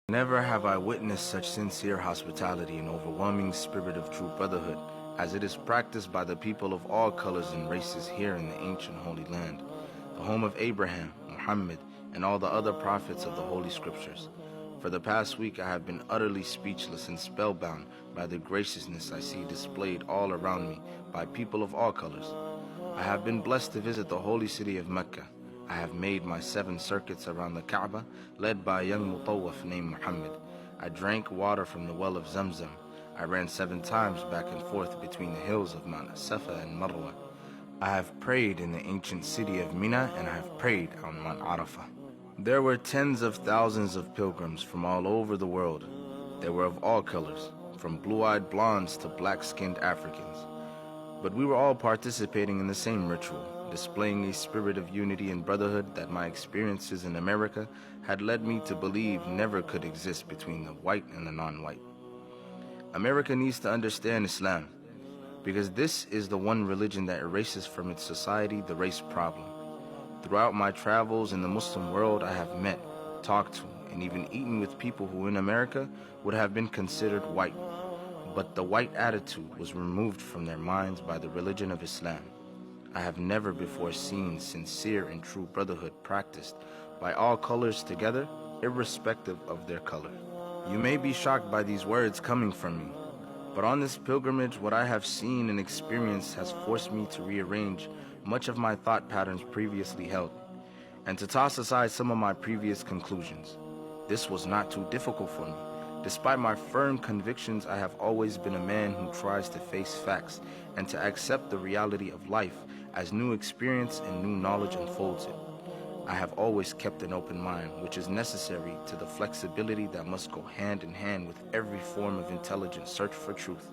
Never have I witnessed such sincere hospitality and overwhelming spirit of true brotherhood as it is practiced by the people of all colors and races here in the ancient Holy Land, the home of Abraham, Muhammad, and all the other prophets of the Holy Scriptures. For the past week I have been utterly speechless and spellbound by the graciousness I see displayed all around me by people of all colors. I have been blessed to visit the holy city of Mecca. I have made my 7 circuits around the Kaaba, led by a young mutawaf named Muhammad. I drank water from the well of Zamzam. I ran 7 times back and forth between the hills of Mount Safa and Marwa. I have prayed in the ancient city of Mina, and I have prayed on Mount Arafah. There were tens of thousands of pilgrims from all over the world. They were of all colors, from blue-eyed blondes to black-skinned Africans. But we were all participating in the same ritual, displaying a spirit of unity and brotherhood that my experiences in America had led me to believe never could exist between the white and the non-white. America needs to understand Islam, because this is the one religion that erases from its society the race problem. Throughout my travels in the Muslim world, I have met, talked to, and even eaten with people who in America would have been considered white. But the white attitude was removed from their minds by the religion of Islam. I have never before seen sincere and true brotherhood practiced by all colors together, irrespective of their color. You may be shocked by these words coming from me, but on this pilgrimage, what I have seen and experienced has forced me to rearrange much of my thought patterns previously held, and to toss aside some of my previous conclusions. This was not too difficult for me. Despite my firm convictions, I have always been a man who tries to face facts and to accept the reality of life as new experience and new knowledge unfolds it. I have always kept an open mind, which is necessary to the flexibility that must go hand in hand with every form of intelligent search for truth.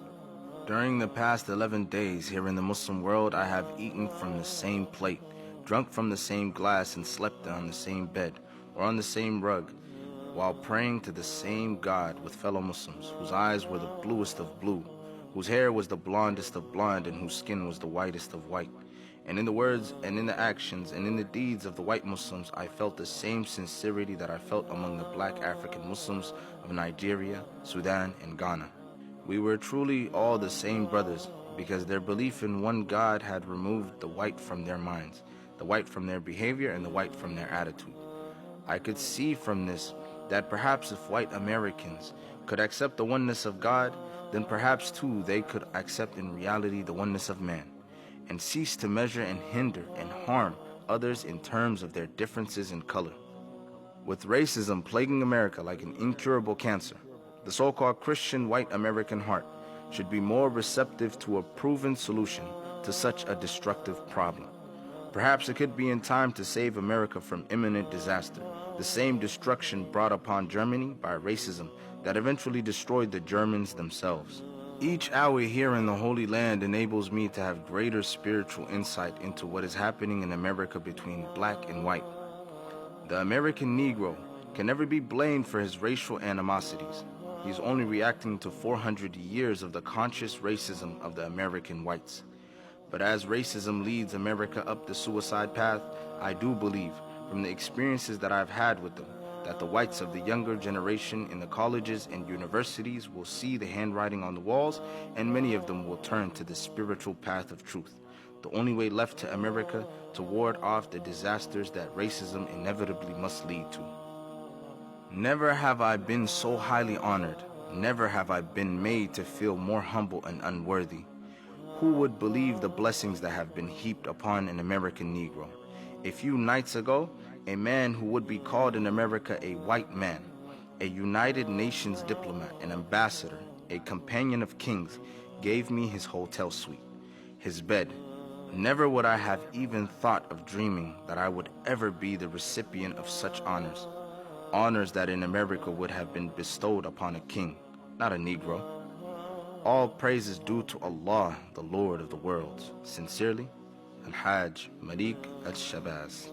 During the past 11 days here in the Muslim world, I have eaten from the same plate, drunk from the same glass, and slept on the same bed or on the same rug, while praying to the same God with fellow Muslims, whose eyes were the bluest of blue, whose hair was the blondest of blonde, and whose skin was the whitest of white. And in the words and in the actions and in the deeds of the white Muslims, I felt the same sincerity that I felt among the black African Muslims of Nigeria, Sudan, and Ghana. We were truly all the same brothers, because their belief in one God had removed the white from their minds, the white from their behavior, and the white from their attitude. I could see from this that perhaps if white Americans could accept the oneness of God, then perhaps too they could accept in reality the oneness of man, and cease to measure and hinder and harm others in terms of their differences in color. With racism plaguing America like an incurable cancer, the so-called Christian white American heart should be more receptive to a proven solution to such a destructive problem. Perhaps it could be in time to save America from imminent disaster, the same destruction brought upon Germany by racism that eventually destroyed the Germans themselves. Each hour here in the Holy Land enables me to have greater spiritual insight into what is happening in America between black and white. The American Negro can never be blamed for his racial animosities. He is only reacting to 400 years of the conscious racism of the American whites. But as racism leads America up the suicide path, I do believe, from the experiences that I've had with them, that the whites of the younger generation in the colleges and universities will see the handwriting on the walls, and many of them will turn to the spiritual path of truth, the only way left to America to ward off the disasters that racism inevitably must lead to. Never have I been so highly honored. Never have I been made to feel more humble and unworthy. Who would believe the blessings that have been heaped upon an American Negro? A few nights ago, a man who would be called in America a white man, a United Nations diplomat, an ambassador, a companion of kings, gave me his hotel suite, his bed. Never would I have even thought of dreaming that I would ever be the recipient of such honors. Honors that in America would have been bestowed upon a king, not a Negro. All praise is due to Allah, the Lord of the worlds. Sincerely, Al-Hajj Malik Al-Shabazz.